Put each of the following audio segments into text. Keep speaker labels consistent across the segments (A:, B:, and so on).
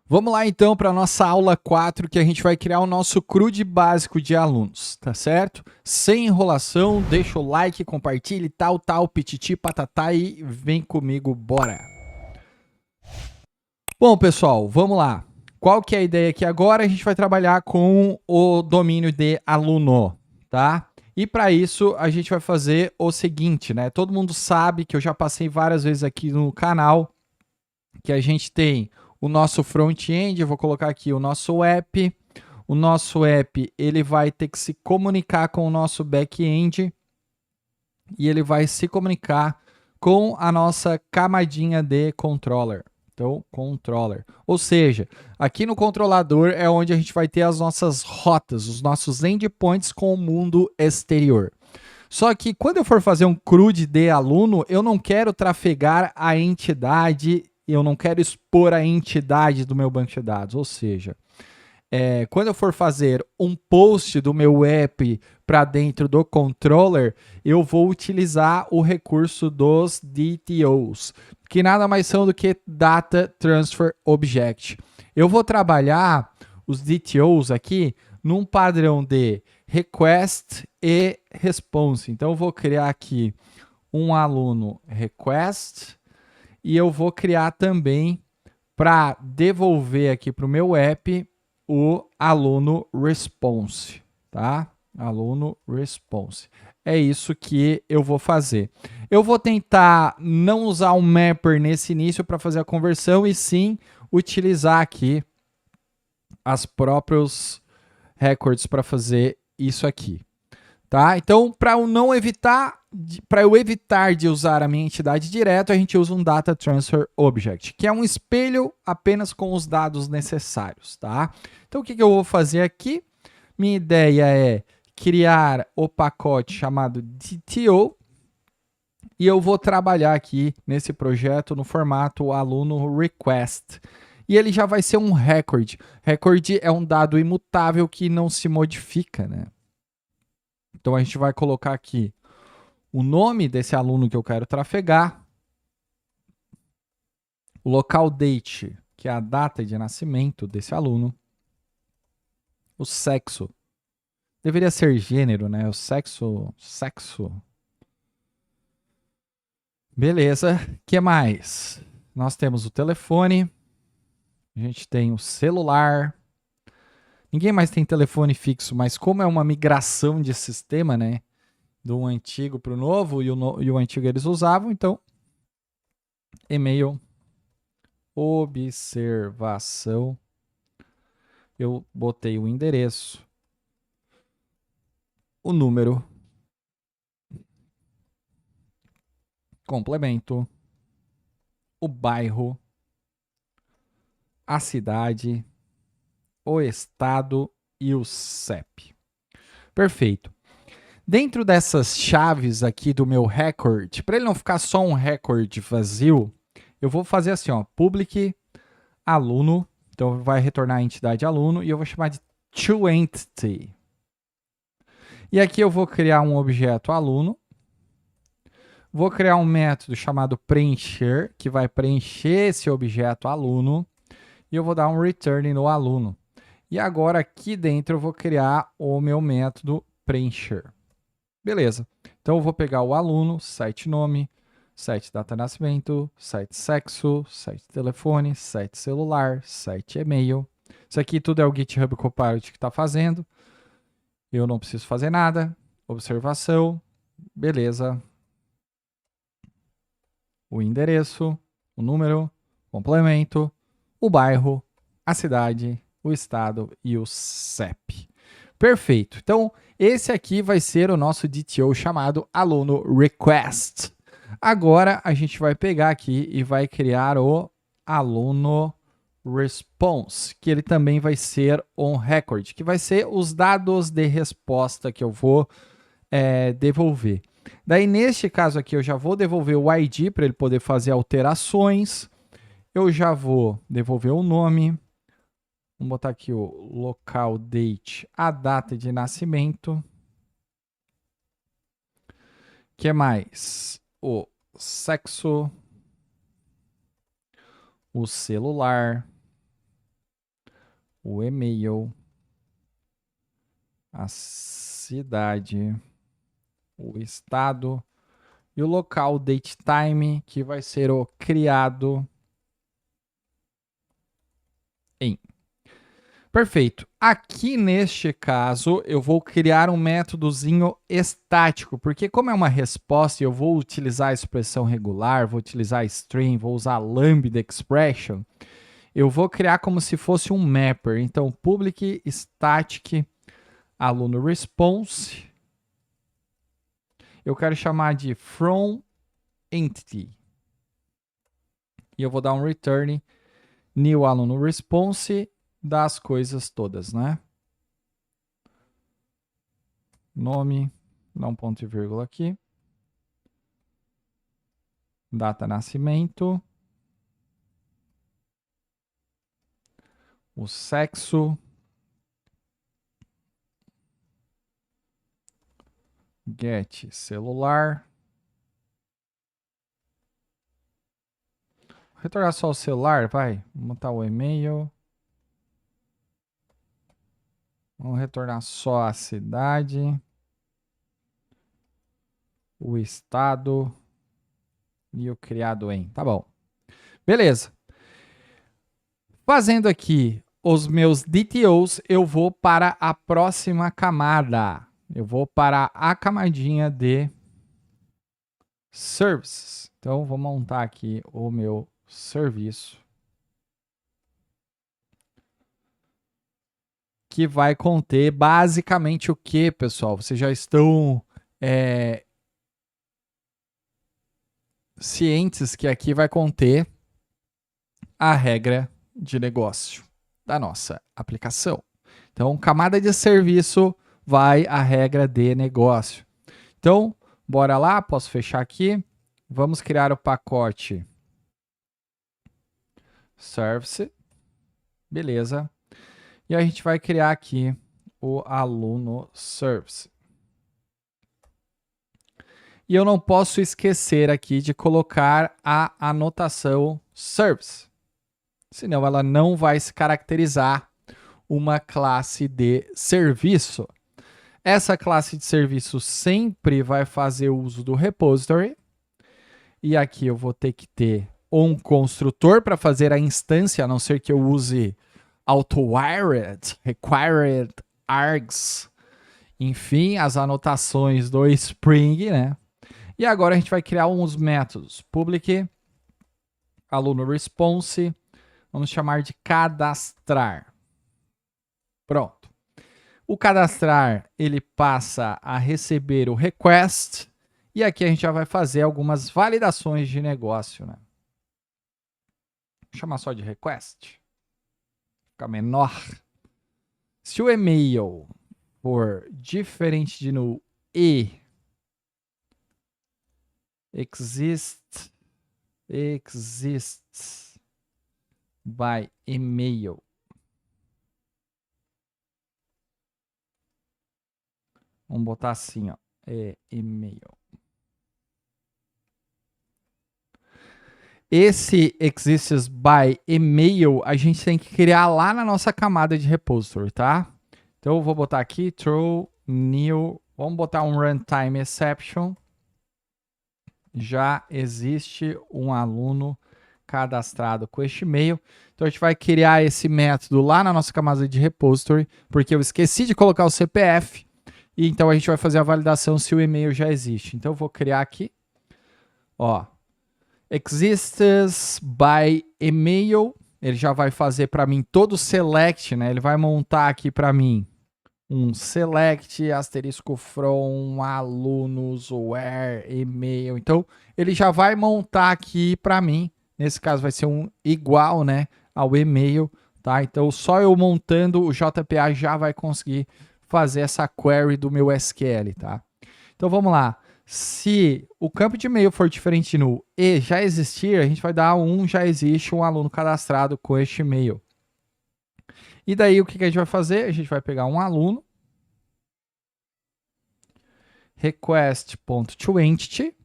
A: Vamos lá então para a nossa aula 4, que a gente vai criar o nosso CRUD básico de alunos, tá certo? Sem enrolação, deixa o like, compartilhe, tal, pititi, patatá e vem comigo, bora! Bom, pessoal, vamos lá. Qual que é a ideia aqui agora? A gente vai trabalhar com o domínio de aluno, tá? E para isso, a gente vai fazer o seguinte, né? Todo mundo sabe que eu já passei várias vezes aqui no canal que a gente tem o nosso front-end, eu vou colocar aqui o nosso app. O nosso app ele vai ter que se comunicar com o nosso back-end e ele vai se comunicar com a nossa camadinha de controller. Então, controller. Ou seja, aqui no controlador é onde a gente vai ter as nossas rotas, os nossos endpoints com o mundo exterior. Só que quando eu for fazer um CRUD de aluno, eu não quero trafegar a entidade, eu não quero expor a entidade do meu banco de dados. Ou seja, quando eu for fazer um post do meu app para dentro do controller, eu vou utilizar o recurso dos DTOs, que nada mais são do que Data Transfer Object. Eu vou trabalhar os DTOs aqui num padrão de request e response. Então, eu vou criar aqui um aluno request e eu vou criar também para devolver aqui para o meu app o aluno response, tá? Aluno response. É isso que eu vou fazer. Eu vou tentar não usar um mapper nesse início para fazer a conversão e sim utilizar aqui as próprios records para fazer isso aqui, tá? Então, para eu evitar de usar a minha entidade direto, a gente usa um Data Transfer Object, que é um espelho apenas com os dados necessários, tá? Então, o que eu vou fazer aqui? Minha ideia é criar o pacote chamado DTO e eu vou trabalhar aqui nesse projeto no formato aluno request. E ele já vai ser um record. Record é um dado imutável que não se modifica, né? Então a gente vai colocar aqui o nome desse aluno que eu quero trafegar, o local date, que é a data de nascimento desse aluno, o sexo, deveria ser gênero, né? O sexo. Beleza. Que mais? Nós temos o telefone, a gente tem o celular. Ninguém mais tem telefone fixo, mas como é uma migração de sistema, né? Do antigo para o novo, e o antigo eles usavam, então, e-mail, observação, eu botei o endereço, o número, complemento, o bairro, a cidade, o estado e o CEP. Perfeito. Dentro dessas chaves aqui do meu record, para ele não ficar só um record vazio, eu vou fazer assim, ó, public aluno, então vai retornar a entidade aluno e eu vou chamar de toEntity. E aqui eu vou criar um objeto aluno, vou criar um método chamado preencher, que vai preencher esse objeto aluno, e eu vou dar um return no aluno. E agora aqui dentro eu vou criar o meu método preencher. Beleza. Então eu vou pegar o aluno, site nome, site data de nascimento, site sexo, site telefone, site celular, site e-mail. Isso aqui tudo é o GitHub Copilot que está fazendo. Eu não preciso fazer nada. Observação. Beleza. O endereço, o número, complemento, o bairro, a cidade, o estado e o CEP. Perfeito. Então, esse aqui vai ser o nosso DTO chamado aluno request. Agora, a gente vai pegar aqui e vai criar o aluno response, que ele também vai ser on record, que vai ser os dados de resposta que eu vou devolver. Daí, neste caso aqui, eu já vou devolver o ID para ele poder fazer alterações. Eu já vou devolver o nome. Vamos botar aqui o local date, a data de nascimento. Que mais? O sexo, o celular, o e-mail, a cidade, o estado e o local, date time, que vai ser o criado em. Perfeito. Aqui neste caso, eu vou criar um métodozinho estático, porque como é uma resposta, eu vou utilizar a expressão regular, vou utilizar string, vou usar lambda expression, eu vou criar como se fosse um mapper. Então, public static aluno response, eu quero chamar de from entity. E eu vou dar um return new aluno response das coisas todas, né? Nome, dá um ponto e vírgula aqui. Data nascimento. O sexo. Get celular. Retornar só o celular, vai. Vamos botar o e-mail. Vamos retornar só a cidade. O estado. E o criado em. Tá bom. Beleza. Fazendo aqui os meus DTOs, eu vou para a próxima camada. Eu vou para a camadinha de services. Então, vou montar aqui o meu serviço, que vai conter basicamente o que, pessoal? Vocês já estão cientes que aqui vai conter a regra de negócio da nossa aplicação. Então, camada de serviço vai a regra de negócio. Então, bora lá, posso fechar aqui. Vamos criar o pacote service. Beleza. E a gente vai criar aqui o aluno service. E eu não posso esquecer aqui de colocar a anotação service. Senão ela não vai se caracterizar uma classe de serviço. Essa classe de serviço sempre vai fazer uso do repository. E aqui eu vou ter que ter um construtor para fazer a instância, a não ser que eu use auto-wired, required, args, enfim, as anotações do Spring, né? E agora a gente vai criar uns métodos. Public, aluno response, vamos chamar de cadastrar. Pronto. O cadastrar, ele passa a receber o request, e aqui a gente já vai fazer algumas validações de negócio, né? Vou chamar só de request. Fica menor. Se o e-mail for diferente de no exists by email. Vamos botar assim, ó, e-mail. Esse exists by email a gente tem que criar lá na nossa camada de repository, tá? Então eu vou botar aqui throw new, vamos botar um runtime exception. Já existe um aluno cadastrado com este e-mail. Então a gente vai criar esse método lá na nossa camada de repository, porque eu esqueci de colocar o CPF. E então a gente vai fazer a validação se o e-mail já existe. Então eu vou criar aqui, ó, exists by email. Ele já vai fazer para mim todo o select, né? Ele vai montar aqui para mim um select asterisco from alunos where email. Então ele já vai montar aqui para mim. Nesse caso vai ser um igual, né, ao e-mail, tá? Então só eu montando o JPA já vai conseguir fazer essa query do meu SQL, tá? Então vamos lá. Se o campo de e-mail for diferente no e já existir, a gente vai dar já existe um aluno cadastrado com este e-mail. E daí o que a gente vai fazer? A gente vai pegar um aluno, request.toEntity,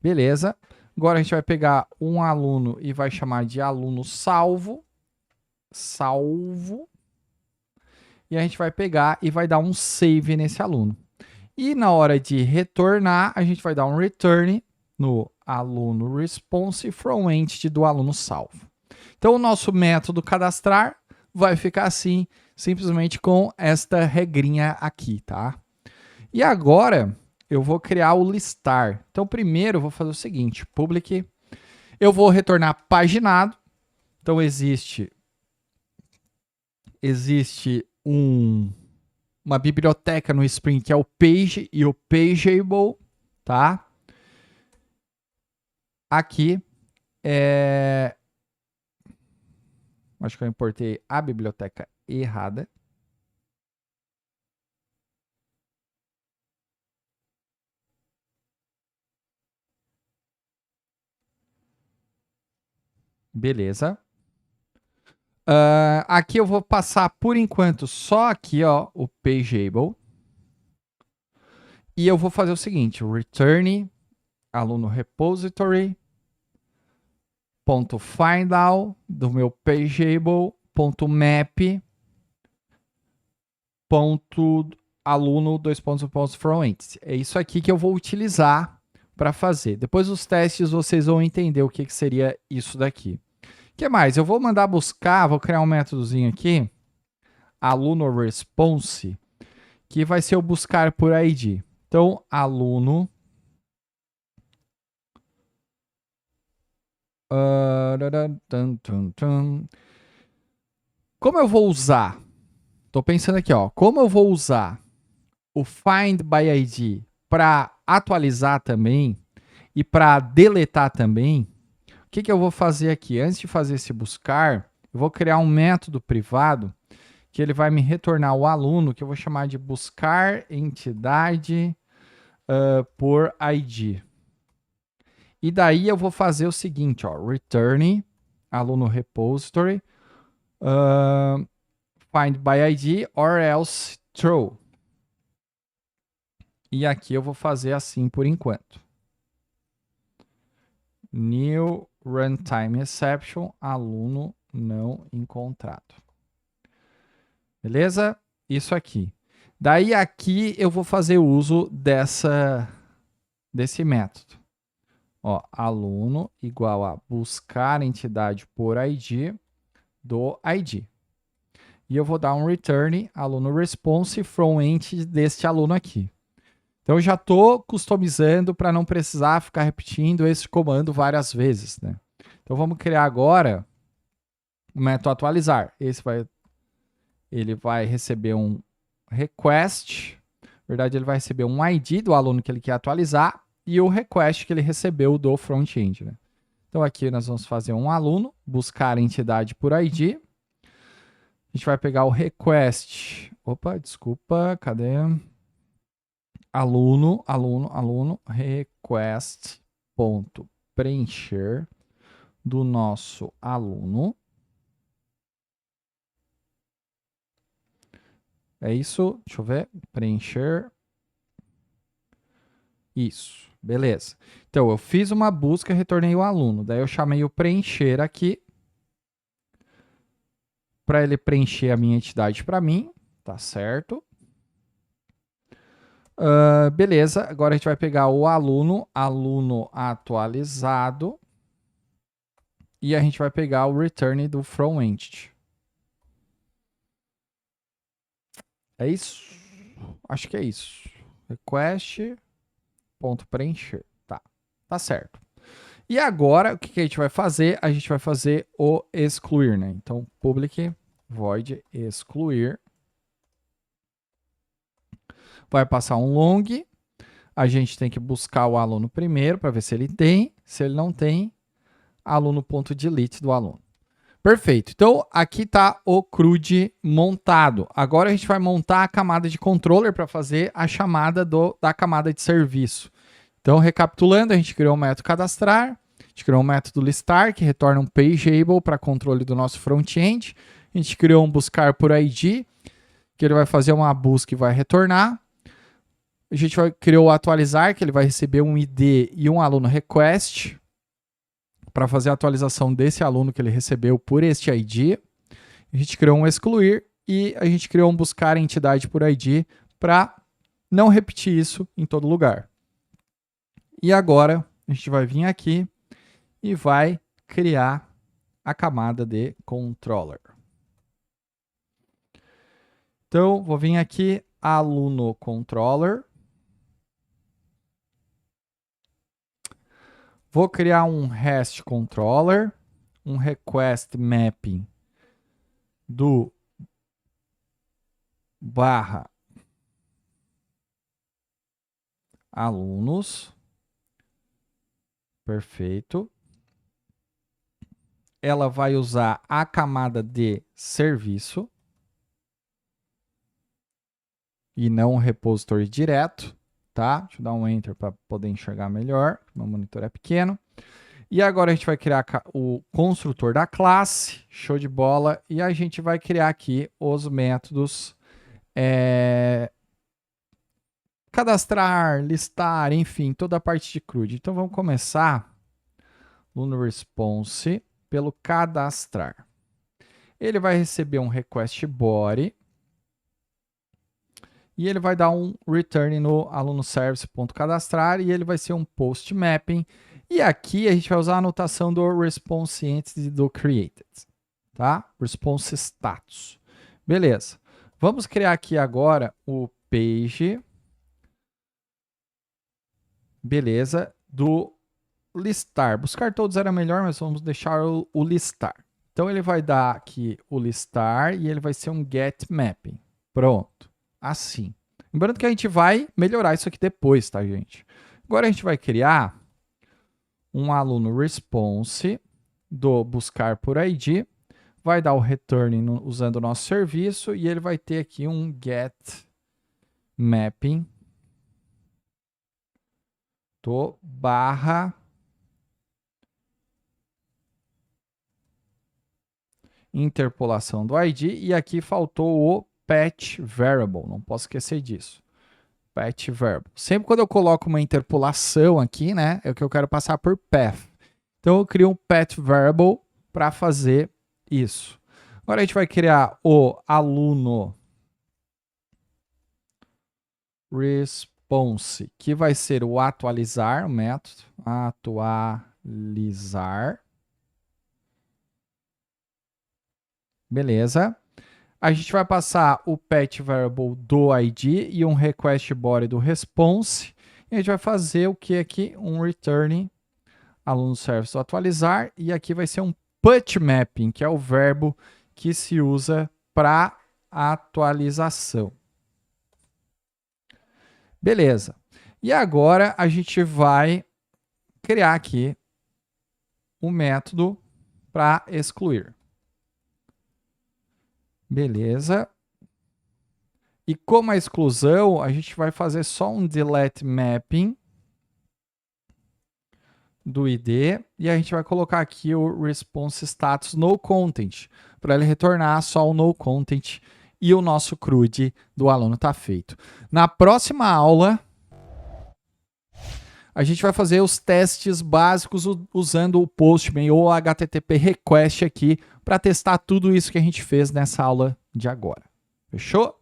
A: beleza. Agora a gente vai pegar um aluno e vai chamar de aluno salvo. salvo. E a gente vai pegar e vai dar um save nesse aluno. E na hora de retornar, a gente vai dar um return no aluno response from entity do aluno salvo. Então, o nosso método cadastrar vai ficar assim, simplesmente com esta regrinha aqui, tá? E agora, eu vou criar o listar. Então, primeiro, eu vou fazer o seguinte, public, eu vou retornar paginado. Então, existe uma biblioteca no Spring que é o page e o pageable, tá? Aqui acho que eu importei a biblioteca errada. Beleza. Aqui eu vou passar, por enquanto, só aqui, ó, o pageable. E eu vou fazer o seguinte, return aluno repository ponto findout do meu pageable ponto map ponto aluno from entity. É isso aqui que eu vou utilizar para fazer. Depois dos testes vocês vão entender o que seria isso daqui. O que mais? Eu vou mandar buscar, vou criar um métodozinho aqui, aluno response, que vai ser o buscar por ID. Então, aluno como eu vou usar? Tô pensando aqui, ó. Como eu vou usar o find by ID para atualizar também e para deletar também? O que eu vou fazer aqui? Antes de fazer esse buscar, eu vou criar um método privado que ele vai me retornar o aluno, que eu vou chamar de buscar entidade por ID. E daí eu vou fazer o seguinte, ó, return aluno repository find by ID or else throw. E aqui eu vou fazer assim por enquanto. New runtime exception, aluno não encontrado. Beleza? Isso aqui. Daí aqui eu vou fazer uso desse método. Ó, aluno igual a buscar entidade por ID do ID. E eu vou dar um return aluno response from entity deste aluno aqui. Então eu já estou customizando para não precisar ficar repetindo esse comando várias vezes, né? Então vamos criar agora o método atualizar. Ele vai receber um request, na verdade ele vai receber um ID do aluno que ele quer atualizar e o request que ele recebeu do front-end, né? Então aqui nós vamos fazer um aluno, buscar entidade por ID. A gente vai pegar o request. Opa, desculpa, cadê? Aluno, request ponto preencher do nosso aluno. É isso, deixa eu ver, preencher. Isso, beleza. Então, eu fiz uma busca e retornei o aluno. Daí eu chamei o preencher aqui para ele preencher a minha entidade para mim, tá certo? Beleza, agora a gente vai pegar o aluno atualizado e a gente vai pegar o return do from entity. É isso? Acho que é isso. Request ponto preencher. Tá certo. E agora, o que a gente vai fazer? A gente vai fazer o excluir, né? Então, public void excluir. Vai passar um long. A gente tem que buscar o aluno primeiro para ver se ele tem. Se ele não tem, aluno.delete do aluno. Perfeito. Então, aqui está o CRUD montado. Agora a gente vai montar a camada de controller para fazer a chamada da camada de serviço. Então, recapitulando, a gente criou um método cadastrar, a gente criou um método listar, que retorna um pageable para controle do nosso front-end. A gente criou um buscar por ID, que ele vai fazer uma busca e vai retornar. A gente criou o atualizar, que ele vai receber um ID e um aluno request para fazer a atualização desse aluno que ele recebeu por este ID. A gente criou um excluir e a gente criou um buscar entidade por ID para não repetir isso em todo lugar. E agora a gente vai vir aqui e vai criar a camada de controller. Então, vou vir aqui, aluno controller. Vou criar um REST controller, um request mapping do barra alunos. Perfeito. Ela vai usar a camada de serviço e não um repositório direto, tá? Deixa eu dar um enter para poder enxergar melhor. Meu monitor é pequeno. E agora a gente vai criar o construtor da classe, show de bola, e a gente vai criar aqui os métodos cadastrar, listar, enfim, toda a parte de CRUD. Então vamos começar no response pelo cadastrar. Ele vai receber um request body e ele vai dar um return no alunoservice.cadastrar e ele vai ser um post mapping. E aqui a gente vai usar a anotação do response entity do created, tá? Response status. Beleza. Vamos criar aqui agora o page, beleza, do listar. Buscar todos era melhor, mas vamos deixar o listar. Então ele vai dar aqui o listar e ele vai ser um get mapping. Pronto. Assim. Lembrando que a gente vai melhorar isso aqui depois, tá, gente? Agora a gente vai criar um aluno response do buscar por ID, vai dar o return usando o nosso serviço e ele vai ter aqui um get mapping do barra interpolação do ID e aqui faltou o patch variable, não posso esquecer disso. Patch variable. Sempre quando eu coloco uma interpolação aqui, né, é o que eu quero passar por path. Então eu crio um patch variable para fazer isso. Agora a gente vai criar o aluno response, que vai ser o atualizar, o método atualizar. Beleza. A gente vai passar o patch variable do ID e um request body do response. E a gente vai fazer o que aqui? Um return aluno service atualizar. E aqui vai ser um put mapping, que é o verbo que se usa para atualização. Beleza. E agora a gente vai criar aqui o método para excluir. Beleza. E como a exclusão, a gente vai fazer só um delete mapping do ID e a gente vai colocar aqui o response status no content para ele retornar só o no content e o nosso CRUD do aluno está feito. Na próxima aula, a gente vai fazer os testes básicos usando o Postman ou o HTTP request aqui para testar tudo isso que a gente fez nessa aula de agora. Fechou?